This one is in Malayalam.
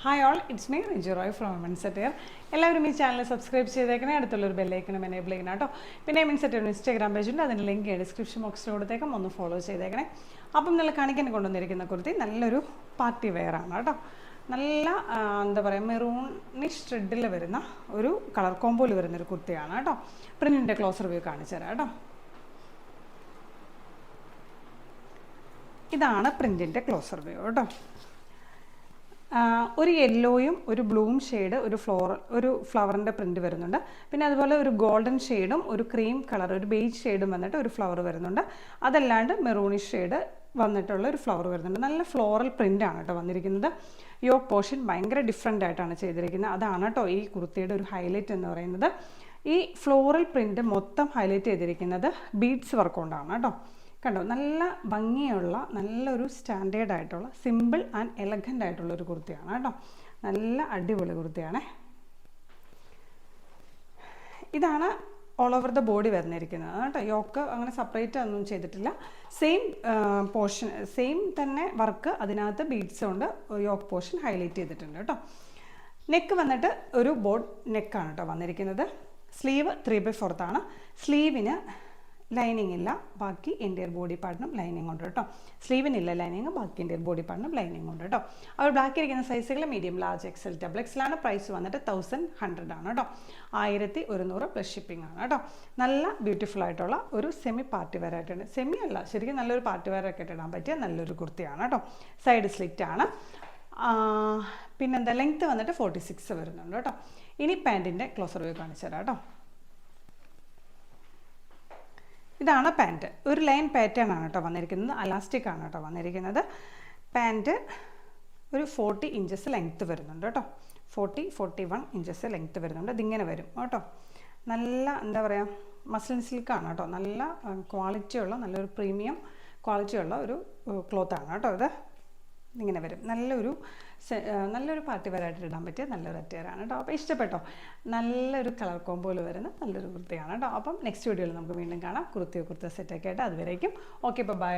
Hi all, it's me Riju Roy from women's at ware. എല്ലാവരും ഈ ചാനൽ സബ്സ്ക്രൈബ് ചെയ്തേക്കണേ, അടുത്തുള്ളൊരു ബെല്ലൈക്കണം എനേബിൾ ചെയ്യണം കേട്ടോ. പിന്നെ വിമൻസ് അറ്റ് വെയർ ഇൻസ്റ്റാഗ്രാം പേജുണ്ട്, അതിൻ്റെ ലിങ്ക് ഡിസ്ക്രിപ്ഷൻ ബോക്സിൽ കൊടുത്തേക്കാം, ഒന്ന് ഫോളോ ചെയ്തേക്കണേ. അപ്പം നിങ്ങൾ കാണിക്കാൻ കൊണ്ടുവന്നിരിക്കുന്ന കുർത്തി നല്ലൊരു പാർട്ടി വെയർ ആണ് കേട്ടോ. നല്ല എന്താ പറയുക, മെറൂണിഷ് ത്രെഡിൽ വരുന്ന ഒരു കളർ കോമ്പോയിൽ വരുന്നൊരു കുർത്തിയാണ് കേട്ടോ. പ്രിൻറ്റിൻ്റെ ക്ലോസ് റിവ്യൂ കാണിച്ചു തരാം കേട്ടോ. ഇതാണ് പ്രിൻറ്റിൻ്റെ ക്ലോസ് റിവ്യൂ കേട്ടോ. ഒരു യെല്ലോയും ഒരു ബ്ലൂം ഷെയ്ഡ്, ഒരു ഫ്ലവറിൻ്റെ പ്രിൻറ്റ് വരുന്നുണ്ട്. പിന്നെ അതുപോലെ ഒരു ഗോൾഡൻ ഷെയ്ഡും ഒരു ക്രീം കളർ, ഒരു ബേജ് ഷെയ്ഡും വന്നിട്ട് ഒരു ഫ്ലവർ വരുന്നുണ്ട്. അതല്ലാണ്ട് മെറൂണിഷ് ഷെയ്ഡ് വന്നിട്ടുള്ള ഒരു ഫ്ലവർ വരുന്നുണ്ട്. നല്ല ഫ്ലോറൽ പ്രിൻ്റാണ് കേട്ടോ വന്നിരിക്കുന്നത്. യോക്ക് പോർഷൻ ഭയങ്കര ഡിഫറെൻ്റ് ആയിട്ടാണ് ചെയ്തിരിക്കുന്നത്. അതാണ് കേട്ടോ ഈ കുർത്തിയുടെ ഒരു ഹൈലൈറ്റ് എന്ന് പറയുന്നത്. ഈ ഫ്ലോറൽ പ്രിൻറ്റ് മൊത്തം ഹൈലൈറ്റ് ചെയ്തിരിക്കുന്നത് ബീഡ്സ് വർക്ക് കൊണ്ടാണ് കേട്ടോ. കണ്ടോ, നല്ല ഭംഗിയുള്ള, നല്ലൊരു സ്റ്റാൻഡേർഡ് ആയിട്ടുള്ള, സിമ്പിൾ ആൻഡ് എലഗൻ്റ് ആയിട്ടുള്ളൊരു കുർത്തിയാണ് കേട്ടോ. നല്ല അടിപൊളി കുർത്തിയാണ്. ഇതാണ് ഓൾ ഓവർ ദ ബോഡി വരുന്നിരിക്കുന്നത് കേട്ടോ. യോക്ക് അങ്ങനെ സെപ്പറേറ്റ് ഒന്നും ചെയ്തിട്ടില്ല. സെയിം പോർഷൻ, സെയിം തന്നെ വർക്ക്, അതിനകത്ത് ബീഡ്സ് കൊണ്ട് യോക്ക് പോർഷൻ ഹൈലൈറ്റ് ചെയ്തിട്ടുണ്ട് കേട്ടോ. നെക്ക് വന്നിട്ട് ഒരു ബോർഡ് നെക്കാണ് കേട്ടോ വന്നിരിക്കുന്നത്. സ്ലീവ് 3/4 ആണ്. സ്ലീവിന് ലൈനിങ് ഇല്ല, ബാക്കി എൻ്റെയർ ബോഡി പാർട്ടിനും ലൈനിങ് ഉണ്ട് കേട്ടോ. സ്ലീവിനില്ല ലൈനിങ്, ബാക്കി എൻ്റെയർ ബോഡി പാർട്ടിനും ലൈനിങ് ഉണ്ട് കേട്ടോ. അവർ ബ്ലാക്ക് ഇരിക്കുന്ന സൈസുകൾ മീഡിയം, ലാർജ്, എക്സൽ, ഡബിൾ എക്സലാണ്. പ്രൈസ് വന്നിട്ട് 1100 ആണ് കേട്ടോ. 1100 പ്ലസ് ഷിപ്പിംഗ് ആണ് കേട്ടോ. നല്ല ബ്യൂട്ടിഫുൾ ആയിട്ടുള്ള ഒരു സെമി പാർട്ടി വെയർ ആയിട്ടുണ്ട്. സെമി അല്ല, ശരിക്കും നല്ലൊരു പാർട്ടി വെയർ ഒക്കെ ഇടാൻ പറ്റിയ നല്ലൊരു കുർത്തിയാണ് കേട്ടോ. സൈഡ് സ്ലിറ്റ് ആണ്. പിന്നെന്താ, ലെങ്ത്ത് വന്നിട്ട് 46 വരുന്നുണ്ട് കേട്ടോ. ഇനി പാൻറ്റിൻ്റെ ക്ലോസർ വ്യൂ കാണിച്ചു തരാം കേട്ടോ. ഇതാണ് പാൻറ്റ്. ഒരു ലൈൻ പാറ്റേൺ ആണ് കേട്ടോ വന്നിരിക്കുന്നത്. അലാസ്റ്റിക് ആണ് കേട്ടോ വന്നിരിക്കുന്നത്. പാൻറ്റ് ഒരു 40 ഇഞ്ചസ് ലെങ്ത്ത് വരുന്നുണ്ട് കേട്ടോ. 41 ഇഞ്ചസ് ലെങ്ത്ത് വരുന്നുണ്ട്. ഇതിങ്ങനെ വരും കേട്ടോ. നല്ല എന്താ പറയുക, മസ്ലിൻ സിൽക്കാണ് കേട്ടോ. നല്ല ക്വാളിറ്റിയുള്ള, നല്ലൊരു പ്രീമിയം ക്വാളിറ്റിയുള്ള ഒരു ക്ലോത്താണ് കേട്ടോ. ഇത് ഇങ്ങനെ വരും. നല്ലൊരു പാർട്ടി വെയറായിട്ട് ഇടാൻ പറ്റിയ നല്ലൊരു അറ്റയറാണ് കേട്ടോ. അപ്പോൾ ഇഷ്ടപ്പെട്ടോ? നല്ലൊരു കളർ കോമ്പോയിൽ വരുന്ന നല്ലൊരു കുർത്തിയാണ് കേട്ടോ. അപ്പം നെക്സ്റ്റ് വീഡിയോയിൽ നമുക്ക് വീണ്ടും കാണാം, കുർത്തി സെറ്റൊക്കെ ആയിട്ട്. അതുവരേക്കും ഓക്കെ, ബൈ.